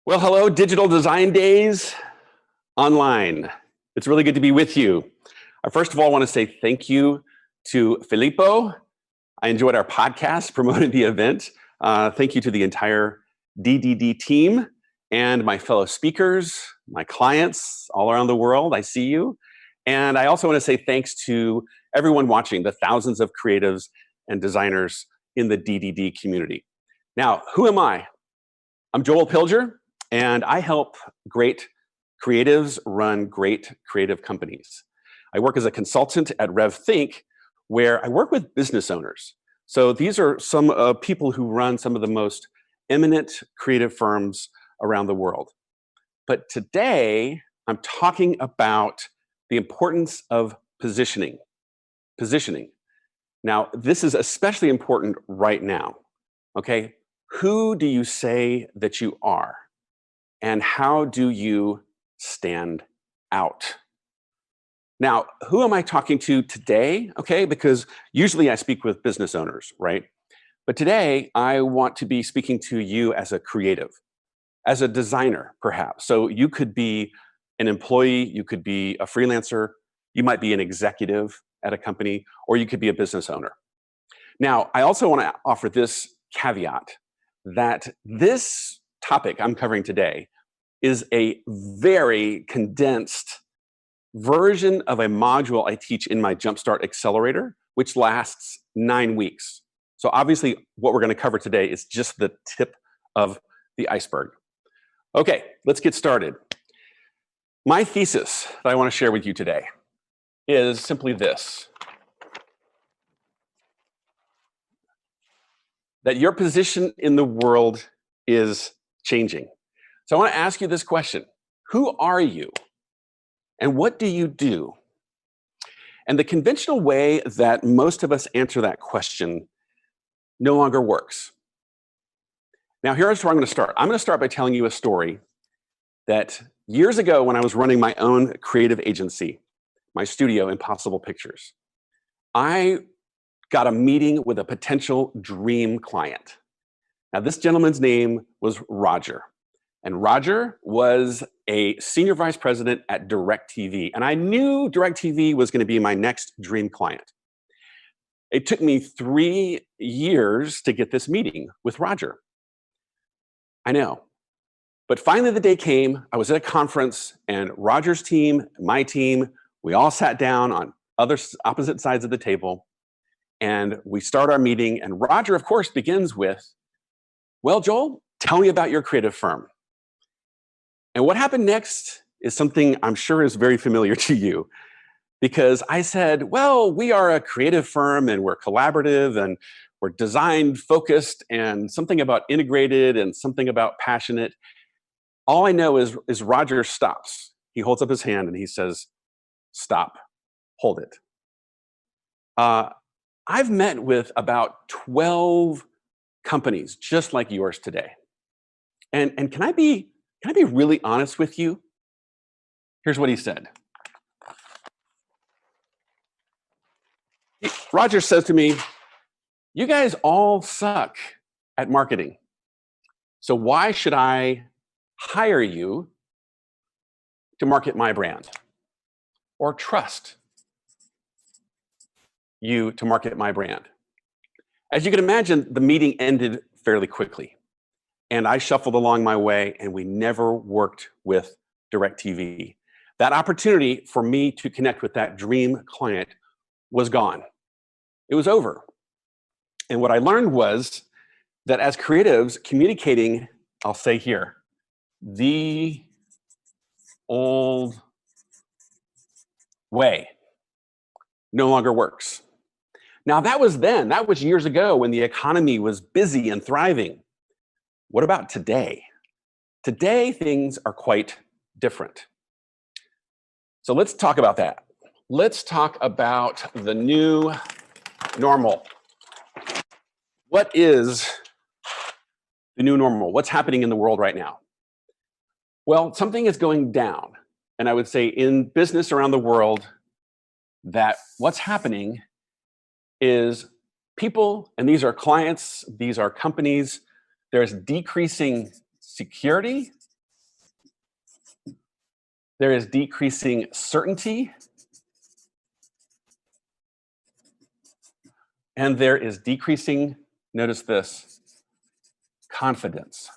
Well, hello, Digital Design Days online. It's really good to be with you. I first of all want to say thank you to Filippo. I enjoyed our podcast promoting the event. Thank you to the entire DDD team and my fellow speakers, my clients all around the world. I see you. And I also want to say thanks to everyone watching, the thousands of creatives and designers in the DDD community. Now, who am I? I'm Joel Pilger, and I help great creatives run great creative companies. I work as a consultant at RevThink, where I work with business owners. So these are some people who run some of the most eminent creative firms around the world. But today, I'm talking about the importance of positioning. Positioning. Now, this is especially important right now, okay? Who do you say that you are? And how do you stand out? Now, who am I talking to today? Okay, because usually I speak with business owners, right? But today I want to be speaking to you as a creative, as a designer, perhaps. So you could be an employee, you could be a freelancer, you might be an executive at a company, or you could be a business owner. Now, I also want to offer this caveat that this topic I'm covering today is a very condensed version of a module I teach in my Jumpstart Accelerator, which lasts 9 weeks. So obviously, what we're going to cover today is just the tip of the iceberg. Okay, let's get started. My thesis that I want to share with you today is simply this: that your position in the world is changing. So I want to ask you this question: who are you? And what do you do? And the conventional way that most of us answer that question no longer works. Now, here's where I'm going to start. I'm going to start by telling you a story that years ago, when I was running my own creative agency, my studio, Impossible Pictures, I got a meeting with a potential dream client. Now, this gentleman's name was Roger. And Roger was a senior vice president at DirecTV. And I knew DirecTV was going to be my next dream client. It took me 3 years to get this meeting with Roger. I know. But finally, the day came. I was at a conference, and Roger's team, my team, we all sat down on opposite sides of the table. And we start our meeting. And Roger, of course, begins with, "Well, Joel, tell me about your creative firm." And what happened next is something I'm sure is very familiar to you, because I said, "Well, we are a creative firm and we're collaborative and we're design focused and something about integrated and something about passionate." All I know is Roger stops. He holds up his hand and he says, "Stop, hold it." I've met with about 12 companies just like yours today. And can I be really honest with you? Here's what he said. Roger says to me, "You guys all suck at marketing. So why should I hire you to market my brand or trust you to market my brand?" As you can imagine, the meeting ended fairly quickly. And I shuffled along my way, and we never worked with DirecTV. That opportunity for me to connect with that dream client was gone. It was over. And what I learned was that as creatives, communicating, I'll say here, the old way no longer works. Now, that was then. That was years ago when the economy was busy and thriving. What about today? Today, things are quite different. So let's talk about that. Let's talk about the new normal. What is the new normal? What's happening in the world right now? Well, something is going down. And I would say in business around the world, that what's happening is people, and these are clients, these are companies, there's decreasing security There is decreasing certainty. And there is decreasing, notice this, confidence.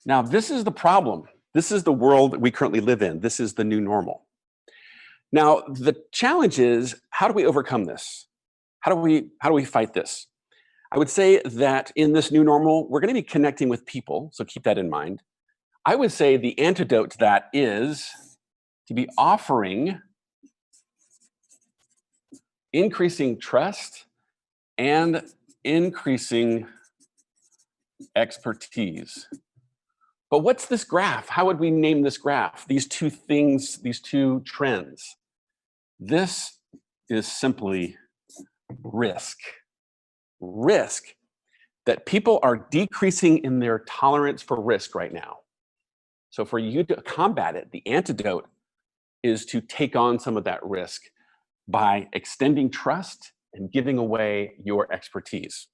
Now, this is the problem. This is the world that we currently live in. This is the new normal. Now, the challenge is, how do we overcome this? How do we fight this? I would say that in this new normal, we're going to be connecting with people, so keep that in mind. I would say the antidote to that is to be offering increasing trust and increasing expertise. But what's this graph? How would we name this graph? These two things, these two trends. This is simply risk. Risk. That people are decreasing in their tolerance for risk right now. So for you to combat it, the antidote is to take on some of that risk by extending trust and giving away your expertise.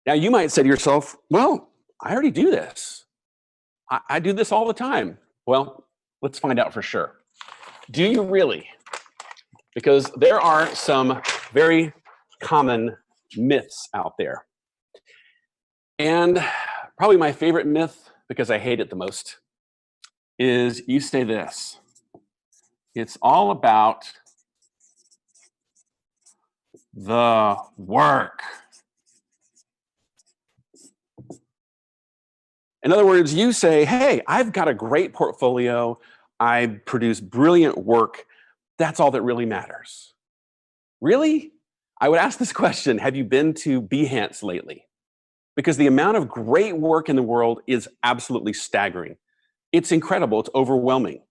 Now, you might say to yourself, well, I already do this. I do this all the time. Well, let's find out for sure. Do you really? Because there are some very common myths out there. And probably my favorite myth, because I hate it the most, is you say this. It's all about the work. In other words, you say, hey, I've got a great portfolio. I produce brilliant work. That's all that really matters. Really? I would ask this question, have you been to Behance lately? Because the amount of great work in the world is absolutely staggering. It's incredible. It's overwhelming.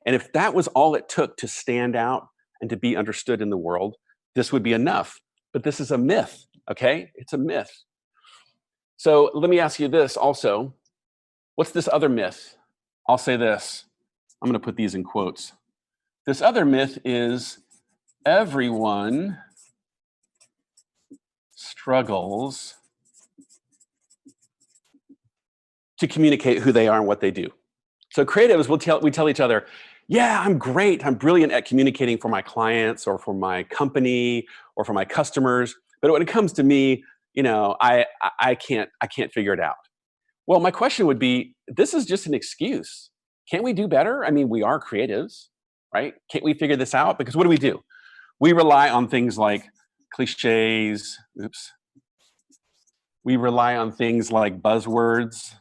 And if that was all it took to stand out and to be understood in the world, this would be enough. But this is a myth, okay? It's a myth. So let me ask you this also. What's this other myth? I'll say this. I'm going to put these in quotes. This other myth is everyone struggles to communicate who they are and what they do. So creatives, we tell each other, yeah, I'm great. I'm brilliant at communicating for my clients or for my company or for my customers. But when it comes to me, I can't figure it out. Well, my question would be, this is just an excuse. Can't we do better? I mean, we are creatives, right? Can't we figure this out? Because what do? We rely on things like cliches. Oops. We rely on things like buzzwords,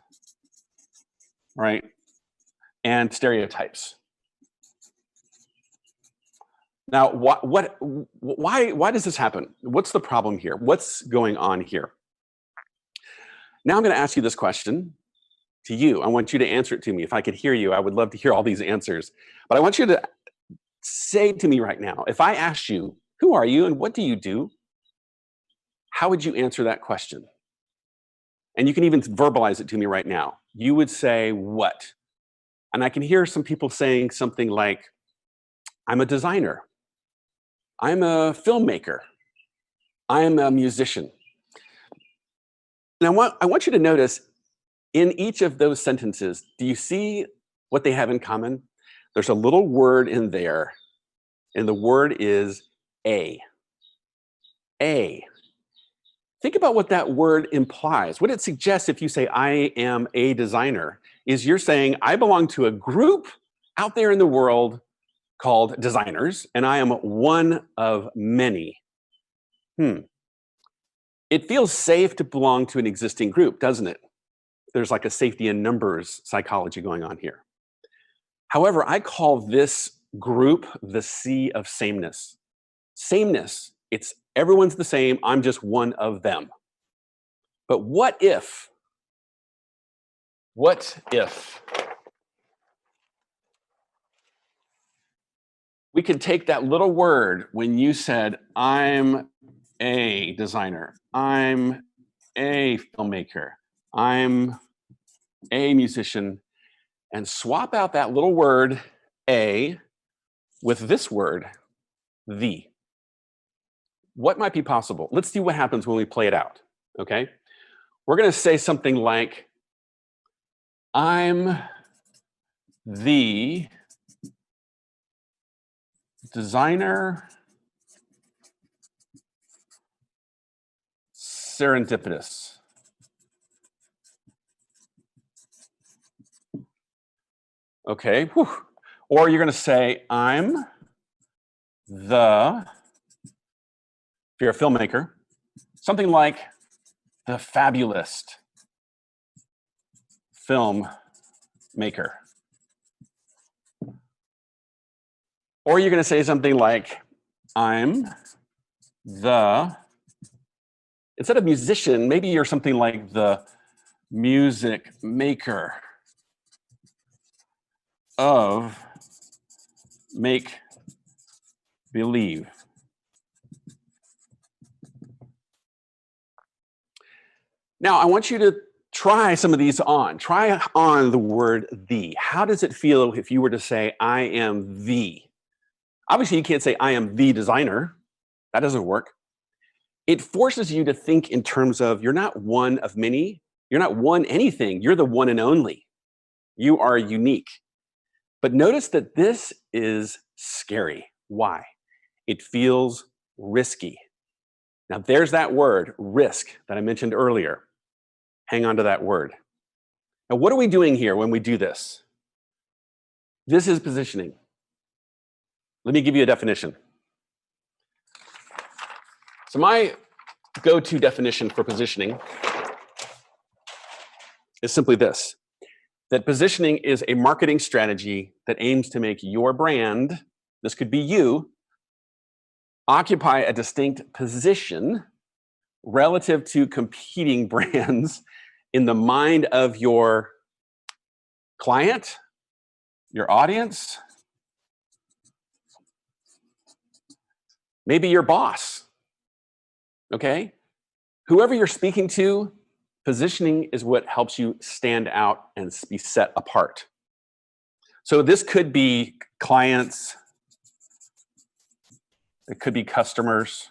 right? And stereotypes. Now, why does this happen? What's the problem here? What's going on here? Now I'm going to ask you this question to you. I want you to answer it to me. If I could hear you, I would love to hear all these answers. But I want you to say to me right now, if I asked you, who are you and what do you do? How would you answer that question? And you can even verbalize it to me right now. You would say what? And I can hear some people saying something like, I'm a designer. I'm a filmmaker. I'm a musician. And I want you to notice in each of those sentences, do you see what they have in common? There's a little word in there, and the word is a. A. Think about what that word implies. What it suggests if you say, I am a designer, is you're saying, I belong to a group out there in the world called designers, and I am one of many. It feels safe to belong to an existing group, doesn't it? There's like a safety in numbers psychology going on here. However, I call this group the sea of sameness. Sameness, it's everyone's the same, I'm just one of them. But what if we could take that little word when you said, I'm a designer, I'm a filmmaker, I'm a musician, and swap out that little word, a, with this word, the. What might be possible? Let's see what happens when we play it out, okay? We're going to say something like, I'm the designer serendipitous. Okay. Whew. Or you're going to say, I'm the, if you're a filmmaker, something like the fabulous filmmaker. Or you're going to say something like, I'm the, instead of musician, maybe you're something like the music maker of make believe. Now, I want you to try some of these on. Try on the word the. How does it feel if you were to say, I am the? Obviously, you can't say, I am the designer. That doesn't work. It forces you to think in terms of you're not one of many. You're not one anything. You're the one and only. You are unique. But notice that this is scary. Why? It feels risky. Now, there's that word, risk, that I mentioned earlier. Hang on to that word. Now, what are we doing here when we do this? This is positioning. Let me give you a definition. So my go-to definition for positioning is simply this, that positioning is a marketing strategy that aims to make your brand, this could be you, occupy a distinct position relative to competing brands in the mind of your client, your audience, maybe your boss, okay? Whoever you're speaking to, positioning is what helps you stand out and be set apart. So this could be clients, it could be customers,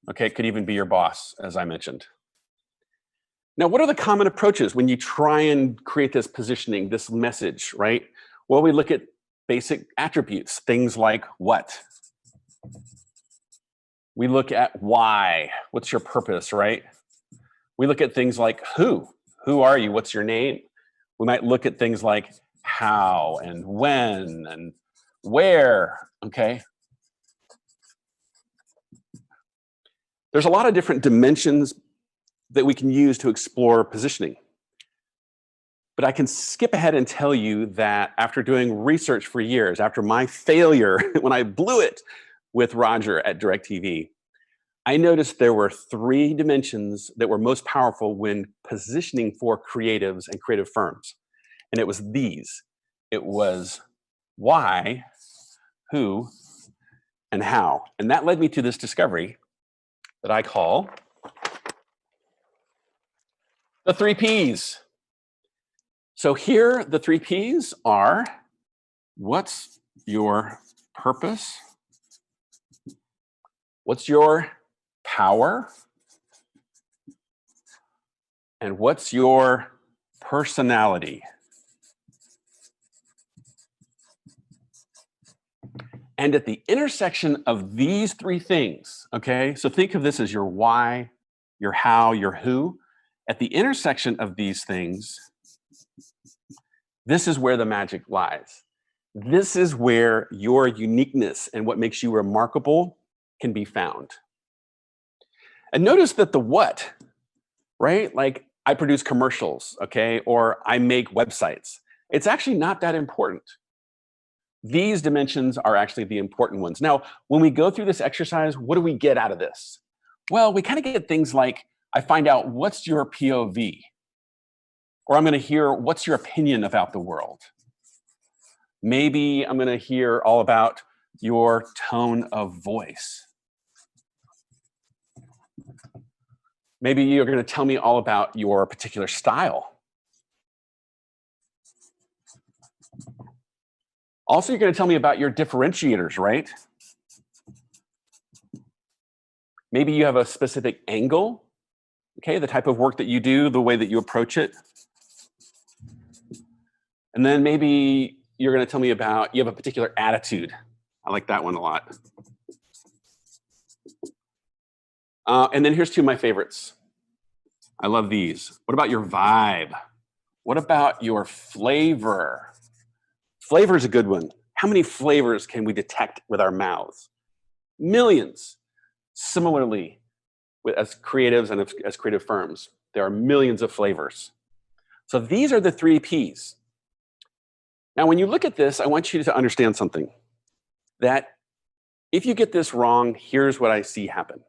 okay, it could even be your boss, as I mentioned. Now, what are the common approaches when you try and create this positioning, this message, right? Well, we look at basic attributes, things like what? We look at why, what's your purpose, right? We look at things like who are you, what's your name? We might look at things like how and when and where, okay? There's a lot of different dimensions that we can use to explore positioning. But I can skip ahead and tell you that after doing research for years, after my failure, when I blew it with Roger at DirecTV, I noticed there were 3 dimensions that were most powerful when positioning for creatives and creative firms. And it was these. It was why, who, and how. And that led me to this discovery that I call the 3 Ps. So here, the 3 Ps are, what's your purpose? What's your power? And what's your personality? And at the intersection of these 3 things, okay, so think of this as your why, your how, your who. At the intersection of these things, this is where the magic lies. This is where your uniqueness and what makes you remarkable can be found. And notice that the what, right? Like I produce commercials, okay, or I make websites. It's actually not that important. These dimensions are actually the important ones. Now, when we go through this exercise, what do we get out of this? Well, we kind of get things like, I find out what's your POV? Or I'm going to hear, what's your opinion about the world? Maybe I'm going to hear all about your tone of voice. Maybe you're going to tell me all about your particular style. Also, you're going to tell me about your differentiators, right? Maybe you have a specific angle, okay, the type of work that you do, the way that you approach it. And then maybe you're going to tell me about you have a particular attitude. I like that one a lot. And then here's two of my favorites. I love these. What about your vibe? What about your flavor? Flavor is a good one. How many flavors can we detect with our mouths? Millions. Similarly, as creatives and as creative firms, there are millions of flavors. So these are the 3 Ps. Now, when you look at this, I want you to understand something. That if you get this wrong, here's what I see happen.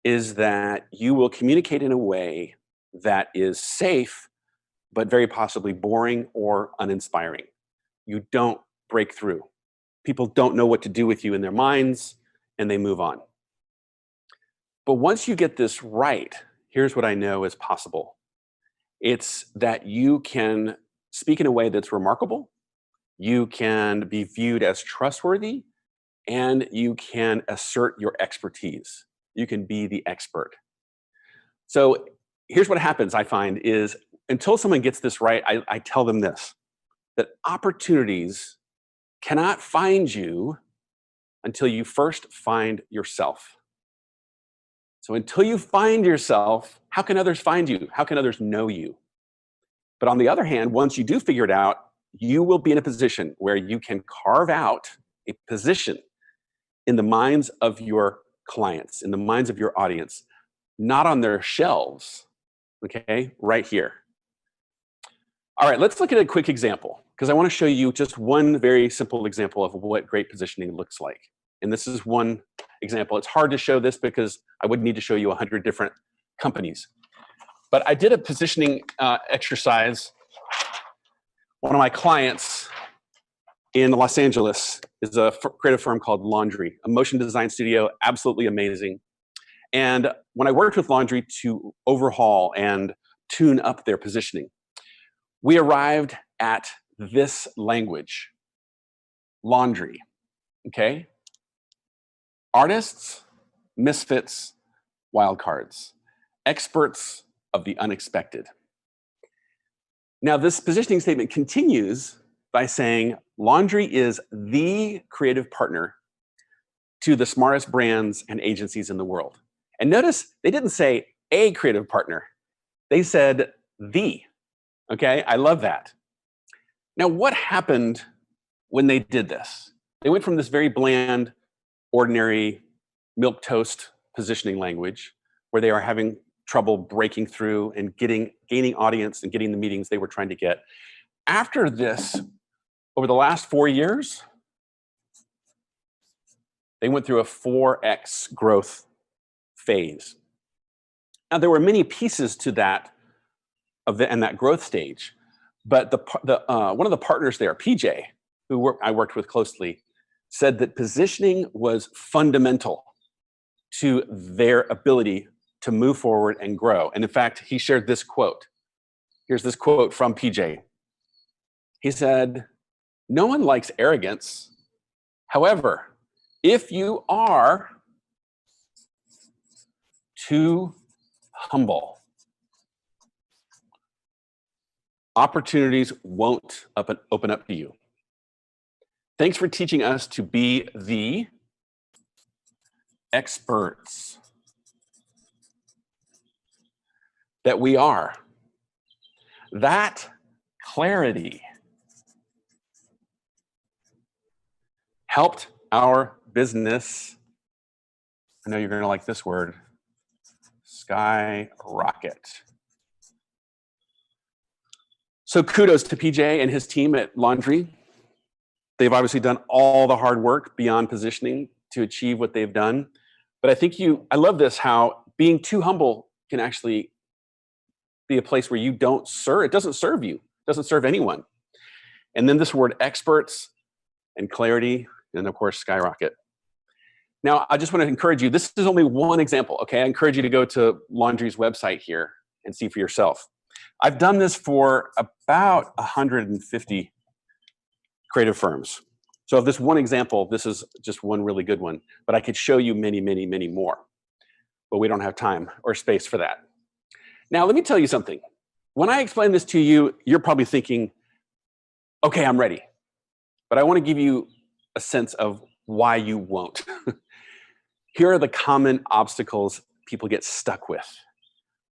Is that you will communicate in a way that is safe, but very possibly boring or uninspiring. You don't break through. People don't know what to do with you in their minds, and they move on. But once you get this right, here's what I know is possible. It's that you can speak in a way that's remarkable, you can be viewed as trustworthy, and you can assert your expertise. You can be the expert. So here's what happens, I find, is until someone gets this right, I tell them this, that opportunities cannot find you until you first find yourself. So until you find yourself, how can others find you? How can others know you? But on the other hand, once you do figure it out, you will be in a position where you can carve out a position in the minds of your clients, in the minds of your audience, not on their shelves, okay, right here. All right, let's look at a quick example, because I want to show you just one very simple example of what great positioning looks like. And this is one example. It's hard to show this because I would need to show you 100 different companies. But I did a positioning exercise. One of my clients in Los Angeles is a creative firm called Laundry, a motion design studio, absolutely amazing. And when I worked with Laundry to overhaul and tune up their positioning, we arrived at this language, laundry, okay? Artists, misfits, wildcards, experts of the unexpected. Now, this positioning statement continues by saying Laundry is the creative partner to the smartest brands and agencies in the world. And notice they didn't say a creative partner. They said the, okay? I love that. Now, what happened when they did this? They went from this very bland, ordinary milquetoast positioning language where they are having trouble breaking through and gaining audience and getting the meetings they were trying to get. After this, over the last 4 years, they went through a 4x growth phase. Now, there were many pieces to that and that growth stage, but one of the partners there, PJ, I worked with closely, said that positioning was fundamental to their ability to move forward and grow. And in fact, he shared this quote. Here's this quote from PJ. He said, "No one likes arrogance. However, if you are too humble, opportunities won't open up to you. Thanks for teaching us to be the experts that we are. That clarity helped our business," I know you're going to like this word, skyrocket. So kudos to PJ and his team at Laundry. They've obviously done all the hard work beyond positioning to achieve what they've done. But I love this, how being too humble can actually be a place where you don't serve. It doesn't serve you. It doesn't serve anyone. And then this word experts and clarity, and of course, skyrocket. Now, I just want to encourage you, this is only one example, okay? I encourage you to go to Laundry's website here and see for yourself. I've done this for about 150 creative firms. So of this one example, this is just one really good one, but I could show you many, many, many more, but we don't have time or space for that. Now, let me tell you something. When I explain this to you, you're probably thinking, okay, I'm ready. But I want to give you a sense of why you won't. Here are the common obstacles people get stuck with.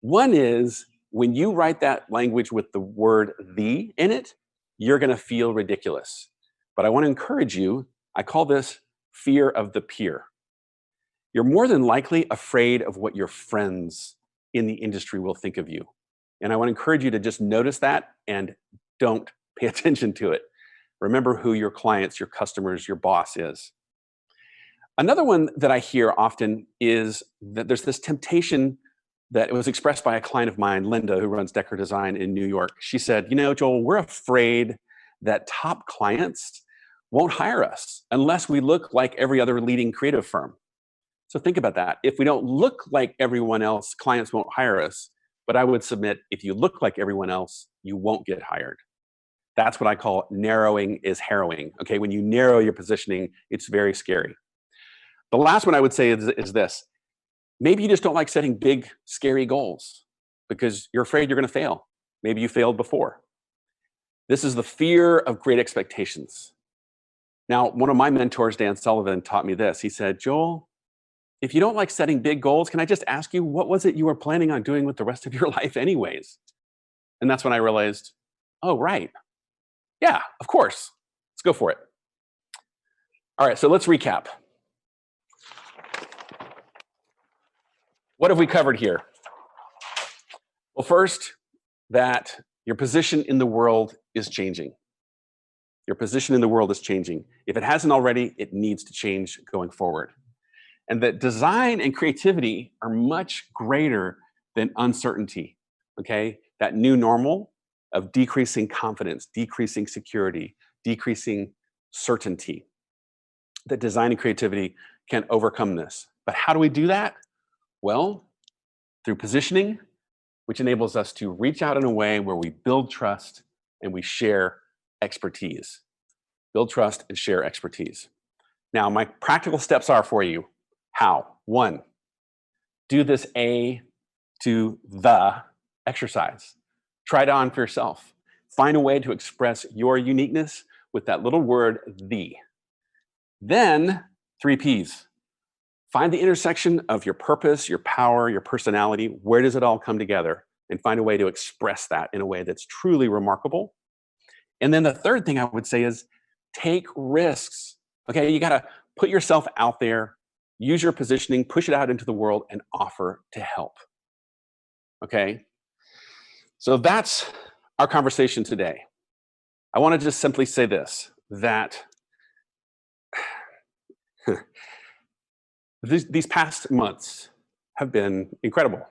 One is when you write that language with the word "the" in it, you're going to feel ridiculous. But I want to encourage you, I call this fear of the peer. You're more than likely afraid of what your friends in the industry will think of you. And I want to encourage you to just notice that and don't pay attention to it. Remember who your clients, your customers, your boss is. Another one that I hear often is that there's this temptation that it was expressed by a client of mine, Linda, who runs Decker Design in New York. She said, Joel, we're afraid that top clients won't hire us unless we look like every other leading creative firm. So think about that. If we don't look like everyone else, clients won't hire us. But I would submit, if you look like everyone else, you won't get hired. That's what I call narrowing is harrowing. Okay, when you narrow your positioning, it's very scary. The last one I would say is this. Maybe you just don't like setting big, scary goals because you're afraid you're going to fail. Maybe you failed before. This is the fear of great expectations. Now, one of my mentors, Dan Sullivan, taught me this. He said, Joel, if you don't like setting big goals, can I just ask you, what was it you were planning on doing with the rest of your life anyways? And that's when I realized, oh, right. Yeah, of course. Let's go for it. All right, so let's recap. What have we covered here? Well, first, that your position in the world is changing. Your position in the world is changing. If it hasn't already, it needs to change going forward. And that design and creativity are much greater than uncertainty, okay? That new normal of decreasing confidence, decreasing security, decreasing certainty. That design and creativity can overcome this. But how do we do that? Well, through positioning, which enables us to reach out in a way where we build trust and we share expertise. Build trust and share expertise. Now, my practical steps are for you. How? 1, do this A to the exercise. Try it on for yourself. Find a way to express your uniqueness with that little word, the. Then, 3 Ps. Find the intersection of your purpose, your power, your personality. Where does it all come together? And find a way to express that in a way that's truly remarkable. And then the third thing I would say is take risks. Okay, you got to put yourself out there, use your positioning, push it out into the world, and offer to help. Okay? So that's our conversation today. I want to just simply say this, that these past months have been incredible.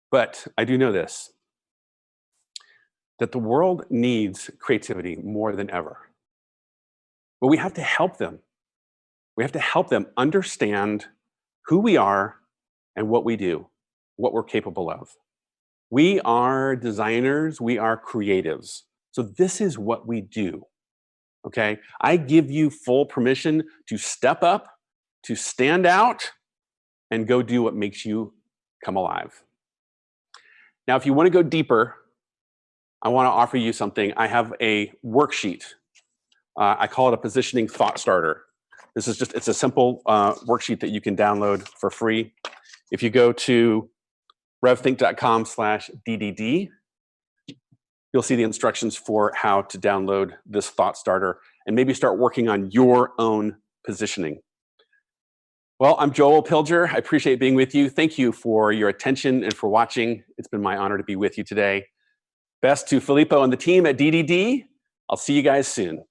But I do know this, that the world needs creativity more than ever. But we have to help them. We have to help them understand who we are and what we do, what we're capable of. We are designers, we are creatives. So this is what we do, okay? I give you full permission to step up, to stand out, and go do what makes you come alive. Now, if you want to go deeper, I want to offer you something. I have a worksheet. I call it a positioning thought starter. This is it's a simple worksheet that you can download for free. If you go to revthink.com/DDD, you'll see the instructions for how to download this thought starter and maybe start working on your own positioning. Well, I'm Joel Pilger. I appreciate being with you. Thank you for your attention and for watching. It's been my honor to be with you today. Best to Filippo and the team at DDD. I'll see you guys soon.